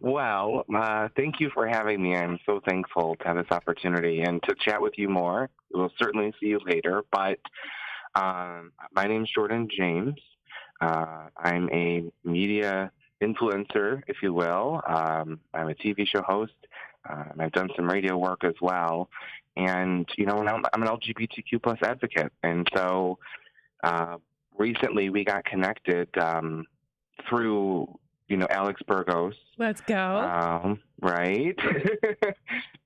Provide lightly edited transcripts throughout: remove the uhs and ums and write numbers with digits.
Well, thank you for having me. I'm so thankful to have this opportunity and to chat with you more. We'll certainly see you later. But my name's Jordan James. I'm a media influencer, if you will. I'm a TV show host. And I've done some radio work as well. And, I'm an LGBTQ plus advocate. And so recently we got connected through Alex Burgos. Let's go. Right.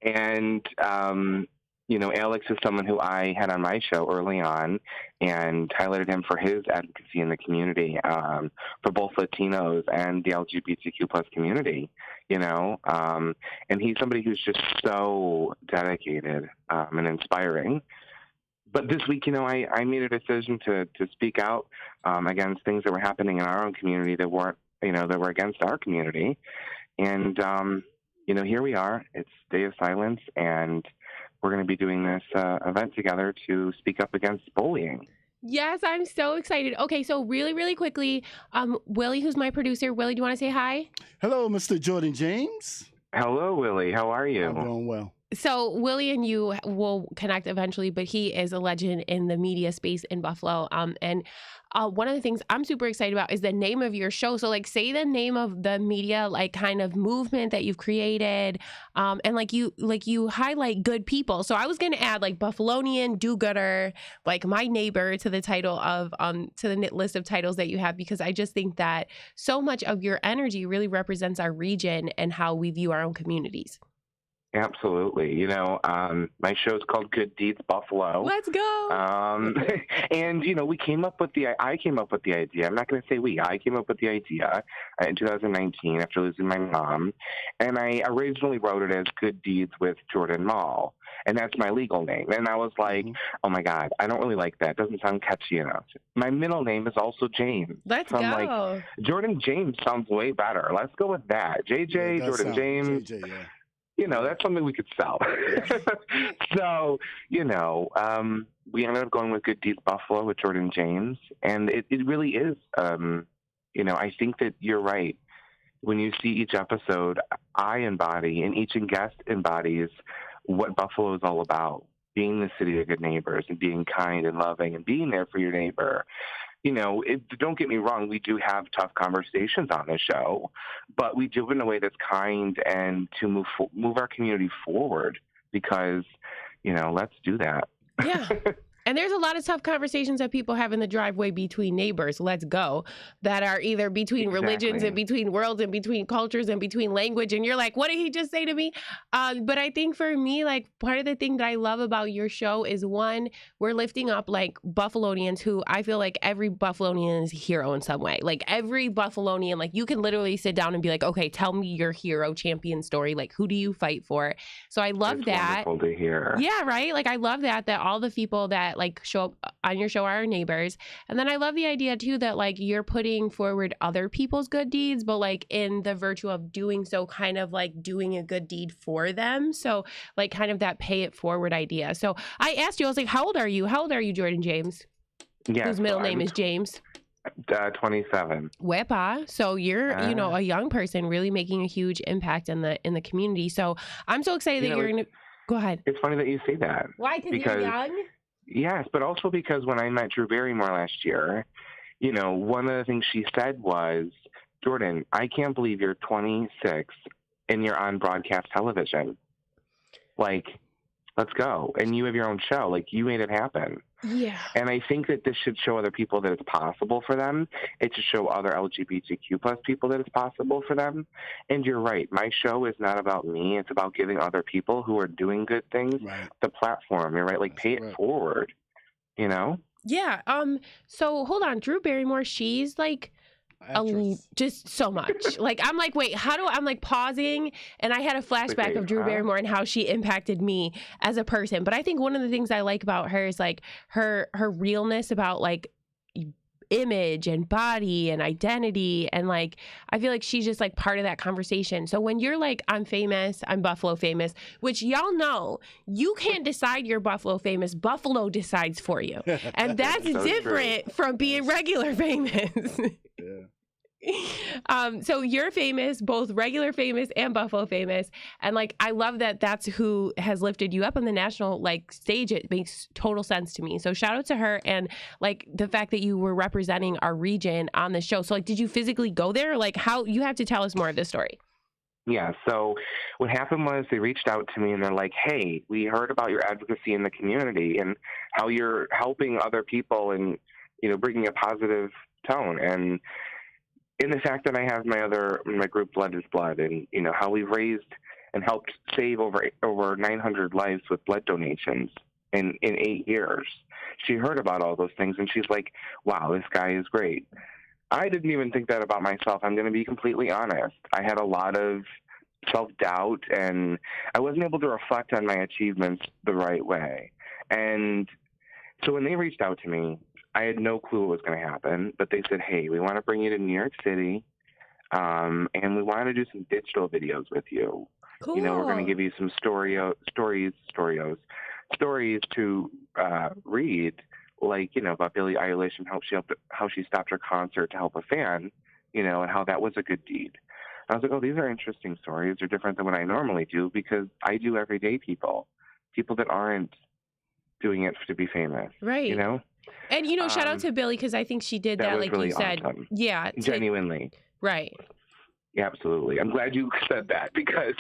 And, Alex is someone who I had on my show early on and highlighted him for his advocacy in the community, for both Latinos and the LGBTQ plus community, and he's somebody who's just so dedicated and inspiring. But this week, I made a decision to speak out against things that were happening in our own community that weren't, that were against our community. And, here we are. It's Day of Silence, and we're going to be doing this event together to speak up against bullying. Yes, I'm so excited. Okay, so really, really quickly, Willie, who's my producer. Willie, do you want to say hi? Hello, Mr. Jordan James. Hello, Willie. How are you? I'm doing well. So Willie and you will connect eventually, but he is a legend in the media space in Buffalo. And one of the things I'm super excited about is the name of your show. So say the name of the media, kind of movement that you've created. And you highlight good people. So I was going to add Buffalonian, do-gooder, my neighbor to the title of, to the list of titles that you have, because I just think that so much of your energy really represents our region and how we view our own communities. Absolutely. My show's called Good Deeds Buffalo. Let's go. And, I came up with the idea. I'm not going to say we. I came up with the idea in 2019 after losing my mom. And I originally wrote it as Good Deeds with Jordan Mall. And that's my legal name. And I was like, oh, my God, I don't really like that. It doesn't sound catchy enough. My middle name is also James. Let's so go. I'm like, Jordan James sounds way better. Let's go with that. JJ, Jordan James. JJ, yeah. That's something we could sell. So, we ended up going with Good Deeds Buffalo with Jordan James. And it really is, I think that you're right. When you see each episode, I embody and each guest embodies what Buffalo is all about. Being the city of good neighbors and being kind and loving and being there for your neighbor. Don't get me wrong, we do have tough conversations on the show, but we do it in a way that's kind and to move our community forward because, let's do that. Yeah. And there's a lot of tough conversations that people have in the driveway between neighbors, let's go, that are either between religions and between worlds and between cultures and between language. And you're like, what did he just say to me? But I think for me, part of the thing that I love about your show is, one, we're lifting up Buffalonians who I feel like every Buffalonian is a hero in some way. Every Buffalonian, you can literally sit down and be like, okay, tell me your hero champion story. Who do you fight for? So I love that. Wonderful to hear. Yeah, right? I love that all the people that show up on your show are our neighbors. And then I love the idea too that you're putting forward other people's good deeds, but in the virtue of doing so, kind of doing a good deed for them. So kind of that pay it forward idea. So I asked you, I was like, how old are you? How old are you, Jordan James? Yeah, whose middle name is James? 27. Wepa. So you're, a young person really making a huge impact in the community. So I'm so excited that you're going to go ahead. It's funny that you say that. Why? Because you're young? Yes, but also because when I met Drew Barrymore last year, one of the things she said was, Jordan, I can't believe you're 26 and you're on broadcast television. Let's go. And you have your own show. You made it happen. Yeah. And I think that this should show other people that it's possible for them. It should show other LGBTQ plus people that it's possible for them. And you're right. My show is not about me. It's about giving other people who are doing good things the platform. You're right. Pay it forward, Yeah. So hold on. Drew Barrymore, she's just so much. I'm wait, I'm pausing, and I had a flashback of Drew Barrymore and how she impacted me as a person. But I think one of the things I like about her is her realness about image and body and identity, and I feel like she's just part of that conversation. So when you're I'm famous, I'm Buffalo famous, which y'all know, you can't decide you're Buffalo famous. Buffalo decides for you. And that's so different from being regular famous. Yeah. So you're famous, both regular famous and Buffalo famous. And like, I love that that's who has lifted you up on the national like stage. It makes total sense to me. So shout out to her. And like the fact that you were representing our region on the show. So like, did you physically go there? Like how, you have to tell us more of this story. Yeah, so what happened was they reached out to me and they're like, hey, we heard about your advocacy in the community and how you're helping other people and, bringing a positive tone. And in the fact that I have my group Blood is Blood and, how we've raised and helped save over 900 lives with blood donations in 8 years. She heard about all those things and she's like, wow, this guy is great. I didn't even think that about myself. I'm going to be completely honest. I had a lot of self-doubt, and I wasn't able to reflect on my achievements the right way. And so when they reached out to me, I had no clue what was going to happen, but they said, hey, we want to bring you to New York City, and we want to do some digital videos with you. Cool. We're going to give you some stories to read, like, about Billie Eilish and how she stopped her concert to help a fan, and how that was a good deed. I was like, oh, these are interesting stories. They're different than what I normally do because I do everyday people that aren't doing it to be famous. Right. And, shout out to Billie because I think she did that like really you said. Awesome. Yeah. Genuinely. Right. Yeah, absolutely. I'm glad you said that because...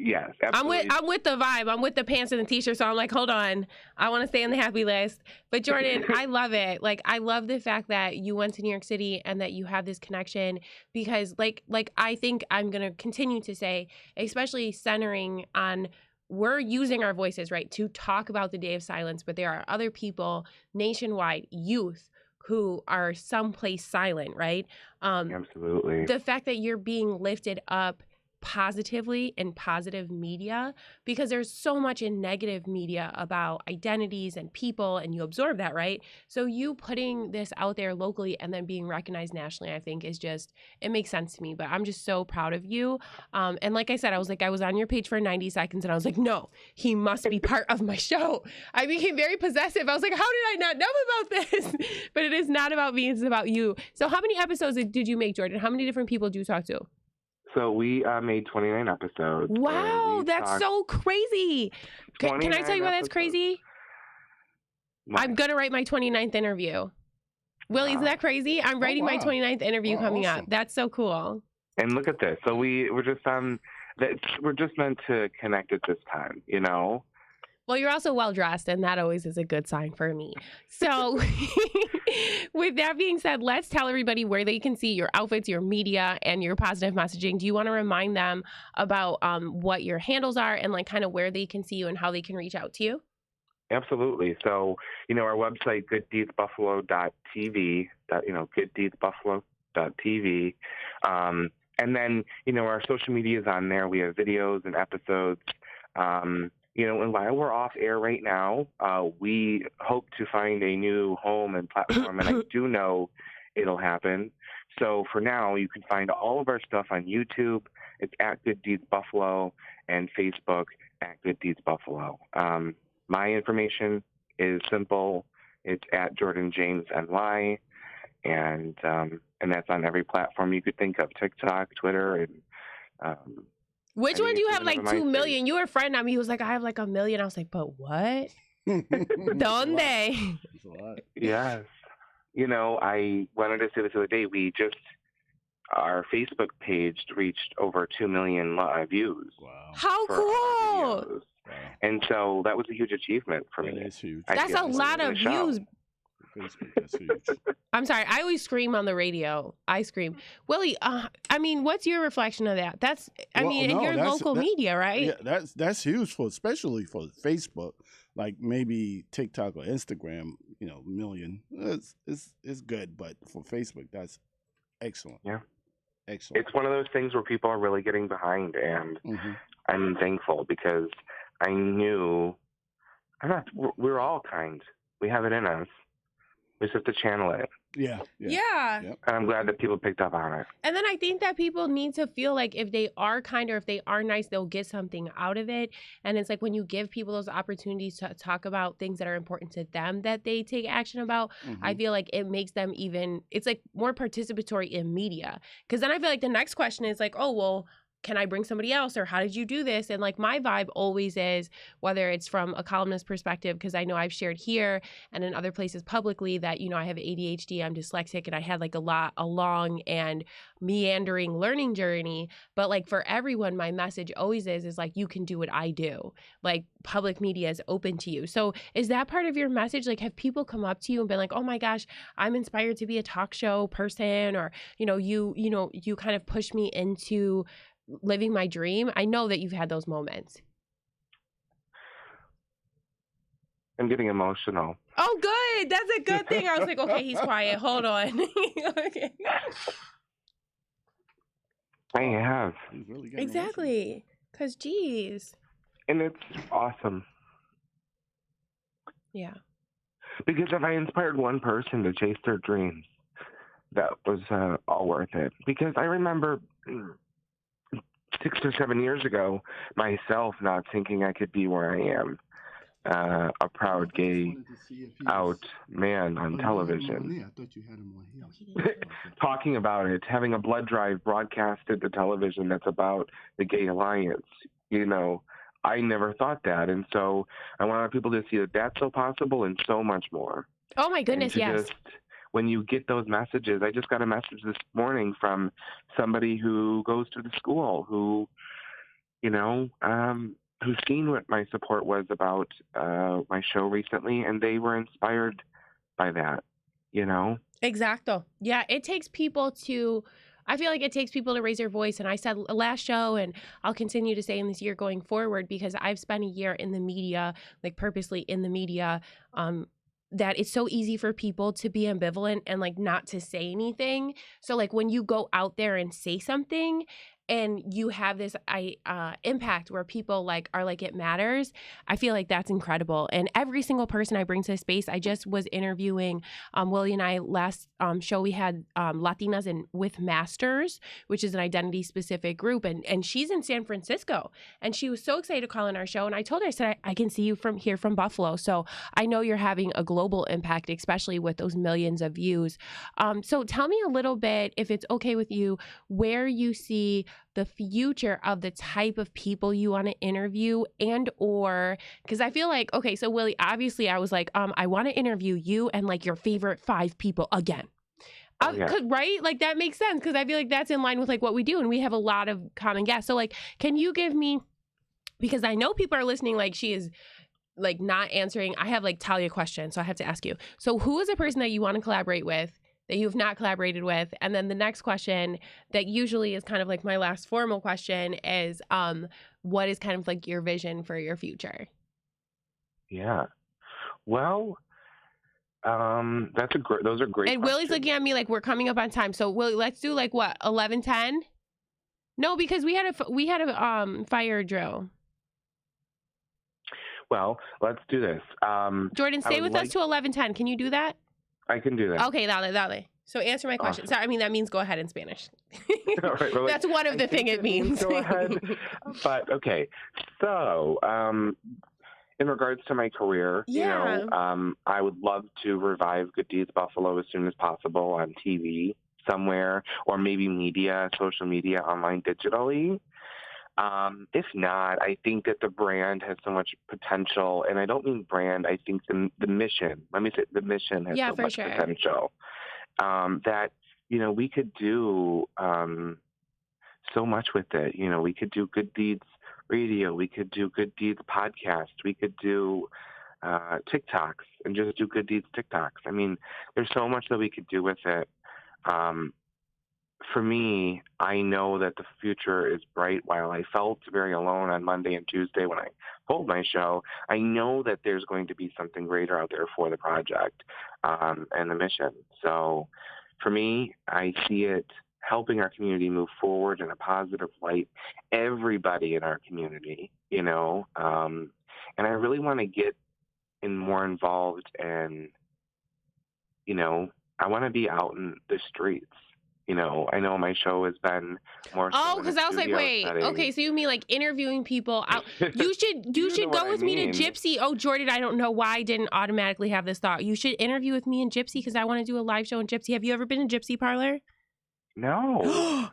Yes, absolutely. I'm with the vibe. I'm with the pants and the t-shirt. So I'm like, hold on. I want to stay on the happy list. But Jordan, I love it. Like, I love the fact that you went to New York City and that you have this connection because like I think I'm going to continue to say, especially centering on we're using our voices, right, to talk about the Day of Silence. But there are other people nationwide, youth, who are someplace silent, right? Absolutely. The fact that you're being lifted up positively in positive media because there's so much in negative media about identities and people and you absorb that, right? So you putting this out there locally and then being recognized nationally, I think is just, it makes sense to me, but I'm just so proud of you. And like I said, I was on your page for 90 seconds and I was like, no, he must be part of my show. I became very possessive. I was like, how did I not know about this? But it is not about me, it's about you. So how many episodes did you make, Jordan? How many different people do you talk to? So we made 29 episodes. Wow, that's so crazy. Can I tell you why that's crazy? What? I'm going to write my 29th interview. Willie, isn't that crazy? I'm writing my 29th interview coming up. That's so cool. And look at this. So we're just meant to connect at this time, Well, you're also well-dressed, and that always is a good sign for me. So with that being said, let's tell everybody where they can see your outfits, your media, and your positive messaging. Do you want to remind them about what your handles are and like kind of where they can see you and how they can reach out to you? Absolutely. So, our website, gooddeedsbuffalo.tv, gooddeedsbuffalo.tv. And then, our social media is on there. We have videos and episodes. And while we're off air right now, we hope to find a new home and platform, and I do know it'll happen. So for now, you can find all of our stuff on YouTube. It's at Good Deeds Buffalo, and Facebook at Good Deeds Buffalo. My information is simple. It's at Jordan James NY, and that's on every platform you could think of: TikTok, Twitter, and. Which one do you have like 2 million? You were a friend of me. He was like, I have like 1 million. I was like, but what? Donde? Yes. I wanted to say this the other day. Our Facebook page reached over 2 million views. Wow. How cool. Wow. And so that was a huge achievement for me. That is huge. That's a lot of views. Facebook, that's huge. I'm sorry. I always scream on the radio. I scream. Willie, what's your reflection of that? In your local media, right? Yeah, that's huge especially for Facebook. Like maybe TikTok or Instagram, million. It's good, but for Facebook, that's excellent. Yeah. Excellent. It's one of those things where people are really getting behind, and I'm thankful because I knew we're all kind. We have it in us. We just have to channel it. Yeah. Yeah. Yep. And I'm glad that people picked up on it. And then I think that people need to feel like if they are kind or if they are nice, they'll get something out of it. And it's like when you give people those opportunities to talk about things that are important to them that they take action about, I feel like it makes them even, it's like more participatory in media. Because then I feel like the next question is like, oh, well, can I bring somebody else, or how did you do this? And like my vibe always is, whether it's from a columnist perspective, because I know I've shared here and in other places publicly that, you know, I have ADHD, I'm dyslexic, and I had like a long and meandering learning journey. But like for everyone, my message always is like, you can do what I do. Like public media is open to you. So is that part of your message? Like, have people come up to you and been like, oh my gosh, I'm inspired to be a talk show person, or, you kind of pushed me into living my dream? I know that you've had those moments. I'm getting emotional. Oh, good. That's a good thing. I was like, okay, he's quiet. Hold on. Okay. I have. He's really getting Exactly. Because, geez. And it's awesome. Yeah. Because if I inspired one person to chase their dreams, that was all worth it. Because I remember 6 or 7 years ago, myself not thinking I could be where I am. A proud gay out man on television. I thought you had him on here. Talking about it, having a blood drive broadcasted to television that's about the Gay Alliance. You know, I never thought that. And so I wanted people to see that that's so possible and so much more. Oh, my goodness, yes. When you get those messages, I just got a message this morning from somebody who goes to the school who, who's seen what my support was about my show recently, and they were inspired by that, Exacto. Yeah, it takes people to, I feel like it takes people to raise their voice. And I said last show, and I'll continue to say in this year going forward, because I've spent a year in the media, like purposely in the media, that it's so easy for people to be ambivalent and like not to say anything. So like when you go out there and say something and you have this impact where people like are like, it matters, I feel like that's incredible. And every single person I bring to the space, I just was interviewing Willie and I last show we had Latinas with Masters, which is an identity specific group, and she's in San Francisco, and she was so excited to call in our show. And I told her, I said, I can see you from here from Buffalo, so I know you're having a global impact, especially with those millions of views. So tell me a little bit, if it's okay with you, where you see the future of the type of people you want to interview, and or, because I feel like, okay, so Willie, obviously I was like, I want to interview you and like your favorite 5 people again. Right? Like that makes sense, because I feel like that's in line with like what we do, and we have a lot of common guests. So like, can you give me, because I know people are listening, like she is like not answering. I have like Talia questions, so I have to ask you. So who is a person that you want to collaborate with that you've not collaborated with? And then the next question that usually is kind of like my last formal question is, what is kind of like your vision for your future? Yeah. Well, those are great. And Willie's looking at me like we're coming up on time. So Willie, let's do like what, 11:10? No, because we had a fire drill. Well, let's do this. Jordan, stay with us to 11:10. Can you do that? I can do that. Okay, dale. So answer my question. Awesome. Sorry, I mean, that means go ahead in Spanish. All right, well, that's one of the things it means. Go ahead. But, okay. So, in regards to my career, I would love to revive Good Deeds Buffalo as soon as possible on TV somewhere, or maybe media, social media, online, digitally. If not, I think that the brand has so much potential, and I don't mean brand, I think the mission, let me say the mission has so much potential, that, we could do so much with it. We could do Good Deeds Radio, we could do Good Deeds podcast, we could do TikToks and just do Good Deeds TikToks. I mean, there's so much that we could do with it. For me, I know that the future is bright. While I felt very alone on Monday and Tuesday when I pulled my show, I know that there's going to be something greater out there for the project and the mission. So for me, I see it helping our community move forward in a positive light, everybody in our community, and I really want to get more involved and, I want to be out in the streets. You know, I know my show has been more. Oh, so because I was like, wait, setting. okay, so you mean like interviewing people out? You should go with me to Gypsy. Oh, Jordan, I don't know why I didn't automatically have this thought. You should interview with me in Gypsy because I want to do a live show in Gypsy. Have you ever been in Gypsy Parlor? No.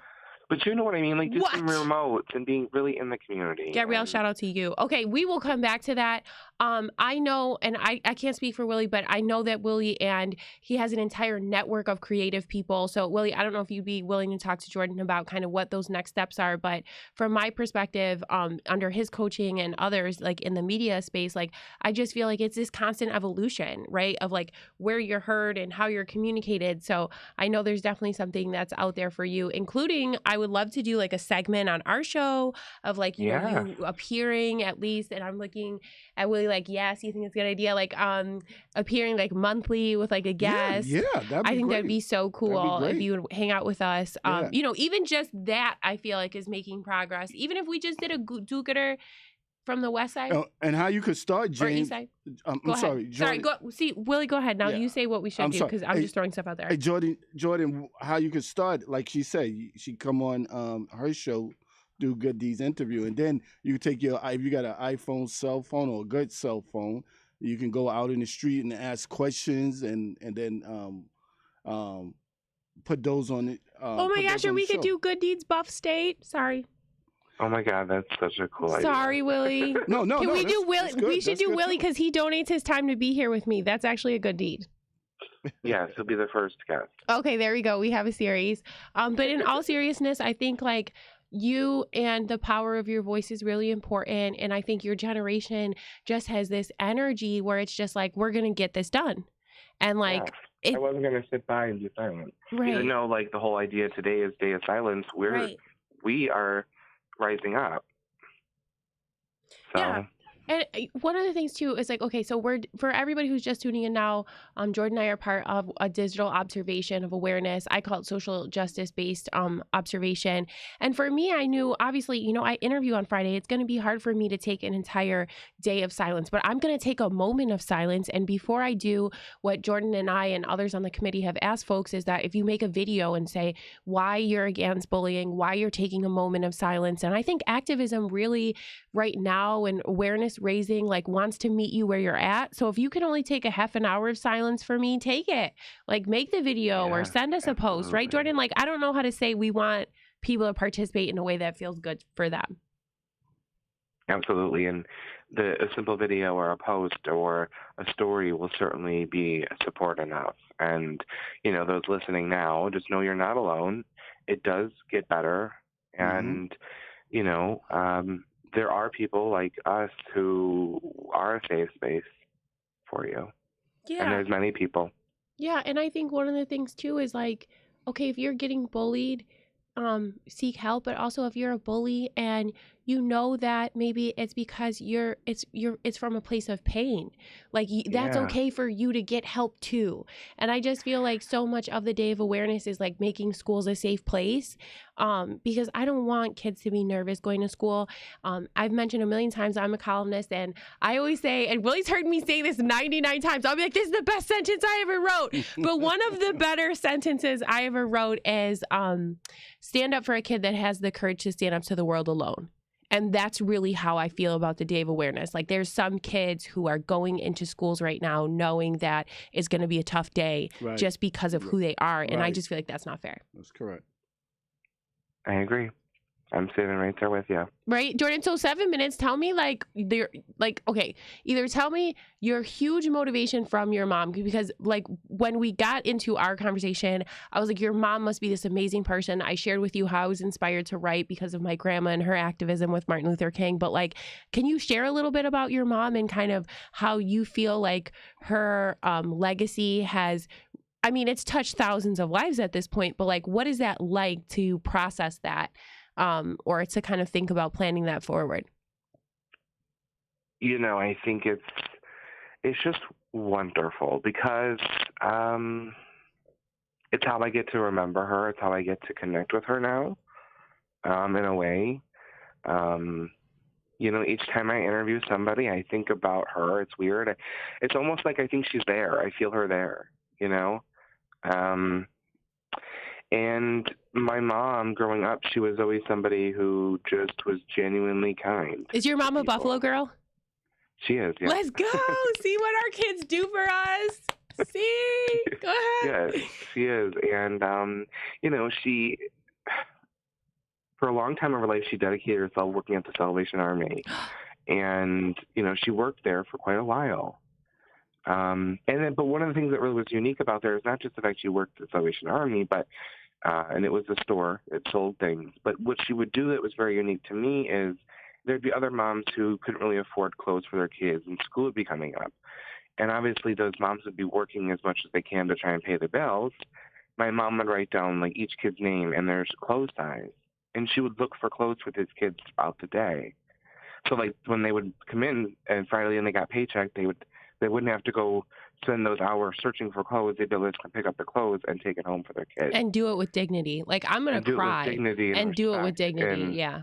But you know what I mean? Like, do some remotes and being really in the community. Gabrielle, shout out to you. Okay, we will come back to that. I know, and I can't speak for Willie, but I know that Willie, and he has an entire network of creative people. So, Willie, I don't know if you'd be willing to talk to Jordan about kind of what those next steps are. But from my perspective, under his coaching and others, like in the media space, like I just feel like it's this constant evolution, right? Of like where you're heard and how you're communicated. So I know there's definitely something that's out there for you, including I would love to do like a segment on our show of like, you know, you appearing at least. And I'm looking at Willie like, yes, you think it's a good idea? Like appearing like monthly with like a guest. Yeah, I think that'd be so cool if you would hang out with us. You know, even just that I feel like is making progress. Even if we just did a do-gooder from the west side. And how you could start, James. Or east side. I'm sorry. Jordan. Sorry, Willie, go ahead. Now you say what we should do because I'm just throwing stuff out there. Hey, Jordan, how you could start, like she said, she come on her show, do Good Deeds interview, and then you take if you got an iPhone cell phone or a good cell phone, you can go out in the street and ask questions and then put those on it. Oh my gosh, or we could do Good Deeds Buff State. Sorry. Oh my God, that's such a cool idea. Sorry, Willie. No. Can we do Willie? We should do Willie too. because he donates his time to be here with me. That's actually a good deed. Yes, he'll be the first guest. Okay, there we go. We have a series. But in all seriousness, I think like you and the power of your voice is really important. And I think your generation just has this energy where it's just like, we're going to get this done. And like, I wasn't going to sit by and be silent. Right. Even though like the whole idea today is Day of Silence, we are rising up. So. Yeah. And one of the things too is like, okay, so for everybody who's just tuning in now, Jordan and I are part of a digital observation of awareness. I call it social justice based observation. And for me, I knew obviously, you know, I interview on Friday. It's going to be hard for me to take an entire day of silence, but I'm going to take a moment of silence. And before I do, what Jordan and I and others on the committee have asked folks is that if you make a video and say why you're against bullying, why you're taking a moment of silence. And I think activism really right now and awareness raising like wants to meet you where you're at. So if you can only take a half an hour of silence for me, take it. Like make the video or send us a post, right, Jordan? Like I don't know how to say we want people to participate in a way that feels good for them. Absolutely. And a simple video or a post or a story will certainly be support enough. And, you know, those listening now, just know you're not alone. It does get better. And, you know, there are people like us who are a safe space for you. Yeah. And there's many people. Yeah. And I think one of the things too is like, okay, if you're getting bullied, seek help, but also if you're a bully and you know that maybe it's because it's from a place of pain. Like that's okay for you to get help too. And I just feel like so much of the Day of Awareness is like making schools a safe place. Because I don't want kids to be nervous going to school. I've mentioned a million times I'm a columnist, and I always say, and Willie's heard me say this 99 times, I'll be like, this is the best sentence I ever wrote. But one of the better sentences I ever wrote is stand up for a kid that has the courage to stand up to the world alone. And that's really how I feel about the Day of Awareness. Like there's some kids who are going into schools right now knowing that it's going to be a tough day just because of who they are. And I just feel like that's not fair. That's correct. I agree. I'm sitting right there with you. Right, Jordan? So 7 minutes, tell me either tell me your huge motivation from your mom, because like when we got into our conversation, I was like, your mom must be this amazing person. I shared with you how I was inspired to write because of my grandma and her activism with Martin Luther King. But like, can you share a little bit about your mom and kind of how you feel like her legacy has, I mean, it's touched thousands of lives at this point, but like, what is that like to process that? Or to kind of think about planning that forward? You know, I think it's just wonderful because it's how I get to remember her. It's how I get to connect with her now, in a way. You know, each time I interview somebody, I think about her. It's weird. It's almost like I think she's there. I feel her there, you know? And my mom, growing up, she was always somebody who just was genuinely kind. Is your mom a Buffalo girl? She is, yeah. Let's go. See what our kids do for us. See? Go ahead. Yes, she is. And, she, for a long time of her life, she dedicated herself working at the Salvation Army. And, she worked there for quite a while. But one of the things that really was unique about there is not just the fact she worked at the Salvation Army, but and it was a store, it sold things. But what she would do that was very unique to me is there'd be other moms who couldn't really afford clothes for their kids, and school would be coming up. And obviously those moms would be working as much as they can to try and pay the bills. My mom would write down like each kid's name and their clothes size, and she would look for clothes for these kids throughout the day. So like when they would come in and Friday and they got paycheck, they wouldn't have to go spend those hours searching for clothes. They'd be able to pick up the clothes and take it home for their kids. And do it with dignity. Like, I'm going to cry. And do it with dignity, yeah.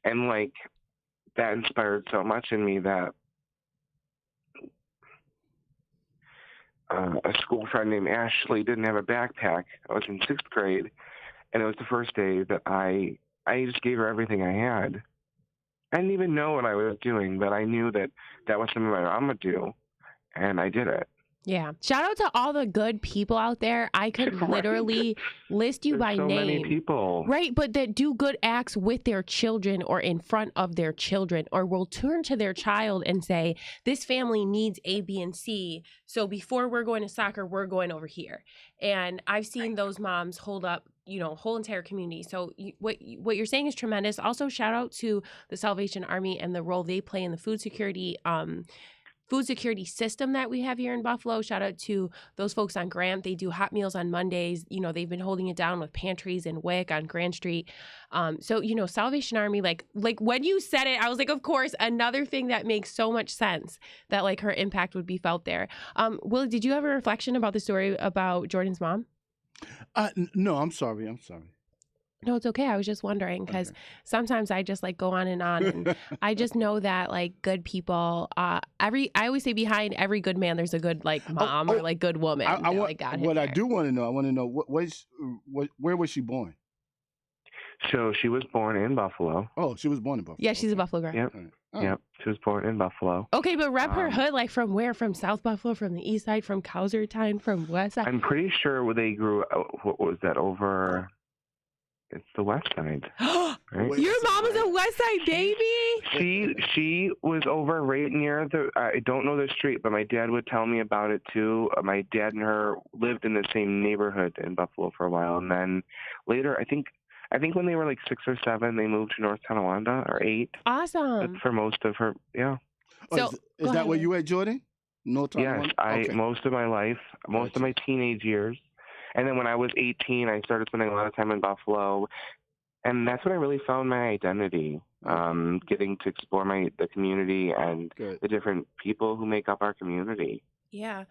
And, like, that inspired so much in me that a school friend named Ashley didn't have a backpack. I was in 6th grade, and it was the first day that I just gave her everything I had. I didn't even know what I was doing, but I knew that was something my mom would do. And I did it. Yeah. Shout out to all the good people out there. I could literally list you by so name. Many people. Right. But that do good acts with their children or in front of their children, or will turn to their child and say, this family needs A, B, and C. So before we're going to soccer, we're going over here. And I've seen those moms hold up, whole entire community. So what you're saying is tremendous. Also, shout out to the Salvation Army and the role they play in the food security system that we have here in Buffalo. Shout out to those folks on Grant. They do hot meals on Mondays. They've been holding it down with pantries in Wick on Grand Street. So Salvation Army, like when you said it, I was like, of course, another thing that makes so much sense that like her impact would be felt there. Will, did you have a reflection about the story about Jordan's mom? No, I'm sorry. No, it's okay. I was just wondering because sometimes I just like go on, and I just know that like good people. I always say behind every good man, there's a good like mom or like good woman. I do want to know. I want to know where was she born? So she was born in Buffalo. Oh, she was born in Buffalo. Yeah, she's a Buffalo girl. Yep. Oh. Yep. She was born in Buffalo. Okay, but rep her hood, like from where? From South Buffalo, from the east side, from Cowsertown, from west side? I'm pretty sure they grew up, what was that, over... It's the west side. Right? Your mom is a west side baby? She was over right near I don't know the street, but my dad would tell me about it too. My dad and her lived in the same neighborhood in Buffalo for a while. And then later, I think when they were like 6 or 7, they moved to North Tonawanda, or 8. Awesome. But for most of her, yeah. So, is that where you at, Jordan? North Tonawanda? Yes, most of my life, most of my teenage years. And then when I was 18, I started spending a lot of time in Buffalo. And that's when I really found my identity, getting to explore the community and the different people who make up our community. Yeah.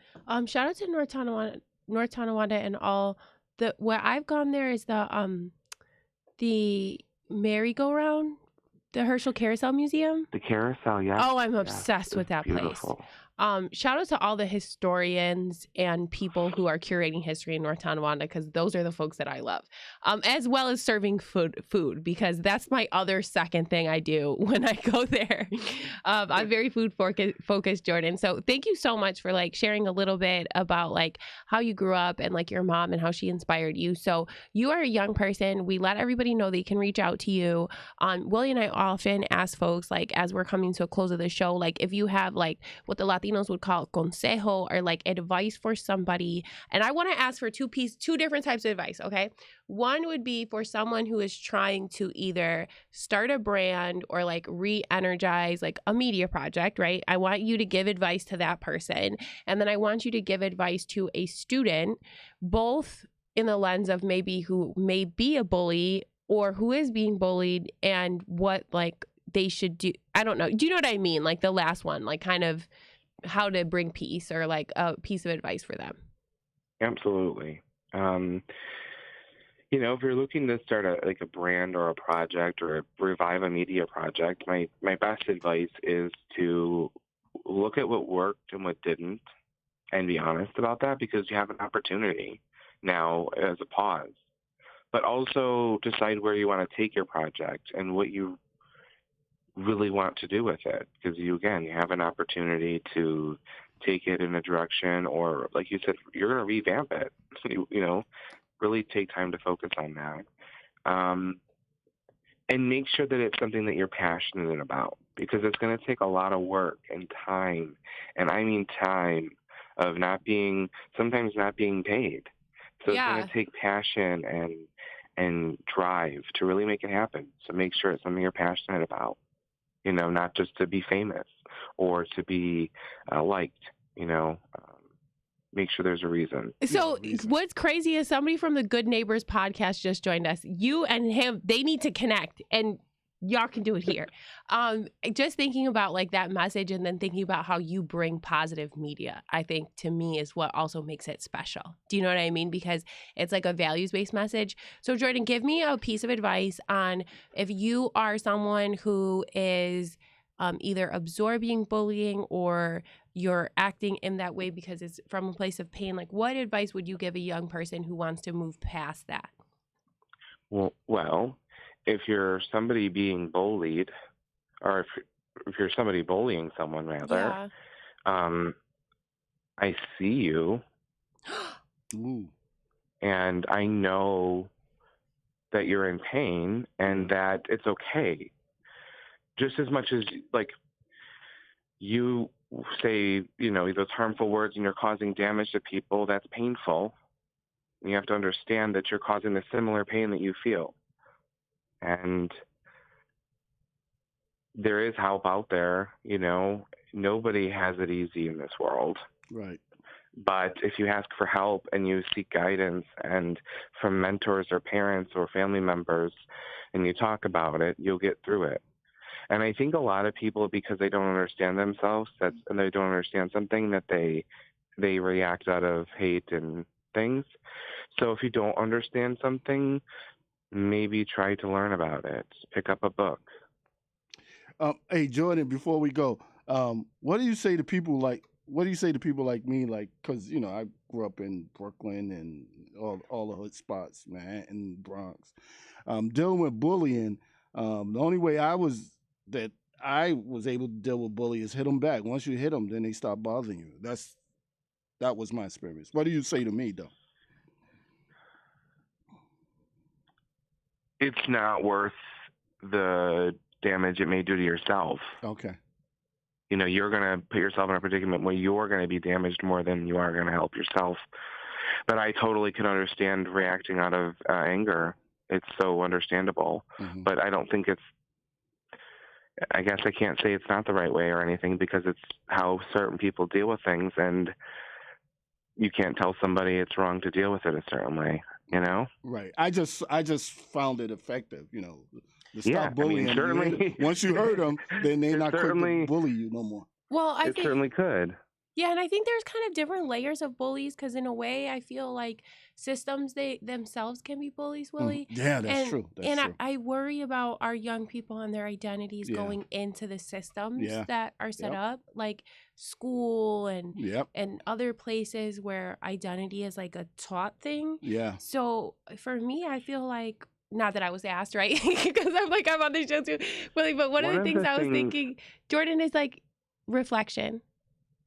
Shout out to North Tonawanda and all. Where I've gone there is the merry-go-round, the Herschel Carousel Museum. The Carousel, yeah. Oh, I'm obsessed with that beautiful place. Shout out to all the historians and people who are curating history in North Tonawanda, because those are the folks that I love, as well as serving food, because that's my other second thing I do when I go there. I'm very food focused, Jordan. So thank you so much for like sharing a little bit about like how you grew up and like your mom and how she inspired you. So you are a young person. We let everybody know they can reach out to you. Willie and I often ask folks, like as we're coming to a close of the show, like if you have like what the Latinos would call consejo, or like advice for somebody. And I want to ask for two different types of advice, okay? One would be for someone who is trying to either start a brand or like re-energize like a media project, right? I want you to give advice to that person. And then I want you to give advice to a student, both in the lens of maybe who may be a bully or who is being bullied, and what like they should do. I don't know. Do you know what I mean? Like the last one, like kind of how to bring peace, or like a piece of advice for them. Absolutely. If you're looking to start a brand or a project or revive a media project, my best advice is to look at what worked and what didn't and be honest about that, because you have an opportunity. now as a pause. But also decide where you want to take your project and what you really want to do with it. Because you have an opportunity to take it in a direction, or like you said, you're going to revamp it. Really take time to focus on that. And make sure that it's something that you're passionate about, because it's going to take a lot of work and time. And I mean time of sometimes not being paid. So it's going to take passion and drive to really make it happen. So make sure it's something you're passionate about, not just to be famous or to be liked, make sure there's a reason. So what's crazy is somebody from the Good Neighbors podcast just joined us. You and him, they need to connect, and y'all can do it here. Just thinking about like that message, and then thinking about how you bring positive media, I think to me is what also makes it special. Do you know what I mean? Because it's like a values-based message. So Jordan, give me a piece of advice on if you are someone who is either absorbing bullying or you're acting in that way because it's from a place of pain. Like, what advice would you give a young person who wants to move past that? Well, if you're somebody being bullied, or if you're somebody bullying someone, rather, I see you, and I know that you're in pain and that it's okay. Just as much as like you say, those harmful words and you're causing damage to people, that's painful. You have to understand that you're causing the similar pain that you feel. And there is help out there, nobody has it easy in this world. Right. But if you ask for help and you seek guidance and from mentors or parents or family members and you talk about it, you'll get through it. And I think a lot of people, because they don't understand themselves, and they don't understand something, that they react out of hate and things. So if you don't understand something, maybe try to learn about it. Pick up a book. Hey, Jordan, before we go, what do you say to people like me? Like, because, I grew up in Brooklyn and all the hood spots, man, in Bronx. Dealing with bullying, the only way I was able to deal with bully is hit them back. Once you hit them, then they stop bothering you. That was my experience. What do you say to me, though? It's not worth the damage it may do to yourself. Okay. You're going to put yourself in a predicament where you're going to be damaged more than you are going to help yourself. But I totally can understand reacting out of anger. It's so understandable. Mm-hmm. But I don't think I guess I can't say it's not the right way or anything, because it's how certain people deal with things, and you can't tell somebody it's wrong to deal with it a certain way, Right. I just found it effective, to stop bullying. Certainly. Once you hurt them, then they're not quick to bully you no more. Well, I think certainly could. Yeah, and I think there's kind of different layers of bullies, because in a way I feel like systems, they themselves can be bullies, Willie. Yeah, that's true. That's true. I worry about our young people and their identities going into the systems that are set up, like school and other places where identity is like a taught thing. Yeah. So for me, I feel like, not that I was asked, right? Because I'm on the show too, Willie. But one of the things I was thinking, Jordan, is like reflection.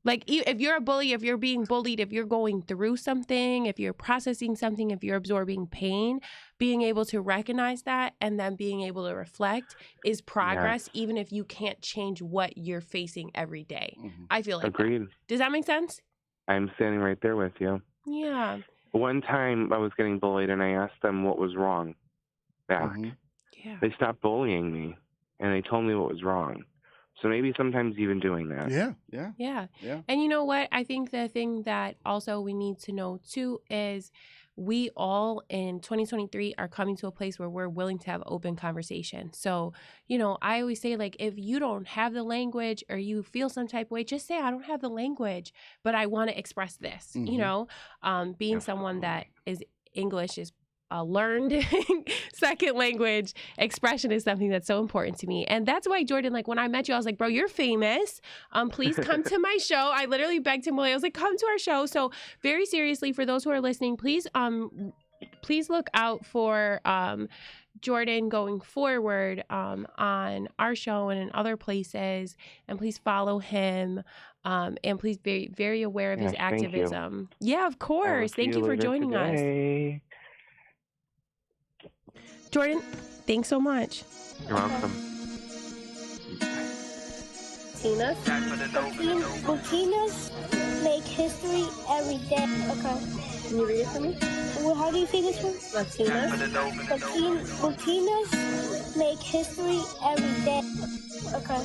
Like, if you're a bully, if you're being bullied, if you're going through something, if you're processing something, if you're absorbing pain, being able to recognize that and then being able to reflect is progress, even if you can't change what you're facing every day. Mm-hmm. I feel like Agreed. That. Does that make sense? I'm standing right there with you. Yeah. One time I was getting bullied and I asked them what was wrong back. Mm-hmm. Yeah. They stopped bullying me and they told me what was wrong. So maybe sometimes even doing that. Yeah. And you know what? I think the thing that also we need to know too is we all in 2023 are coming to a place where we're willing to have open conversation. So, I always say, like, if you don't have the language or you feel some type of way, just say, I don't have the language, but I want to express this, being someone that is English is a learned second language expression is something that's so important to me. And that's why, Jordan, like when I met you, I was like, bro, you're famous. Please come to my show. I literally begged him, I was like, come to our show. So very seriously, for those who are listening, please look out for Jordan going forward on our show and in other places. And please follow him. And please be very aware of his activism. Yeah, of course. Thank you for joining us. Jordan, thanks so much. You're welcome. Latinas make history every day. Okay. Can you read it for me? Well, how do you say this one? Latinas make history every day. Okay.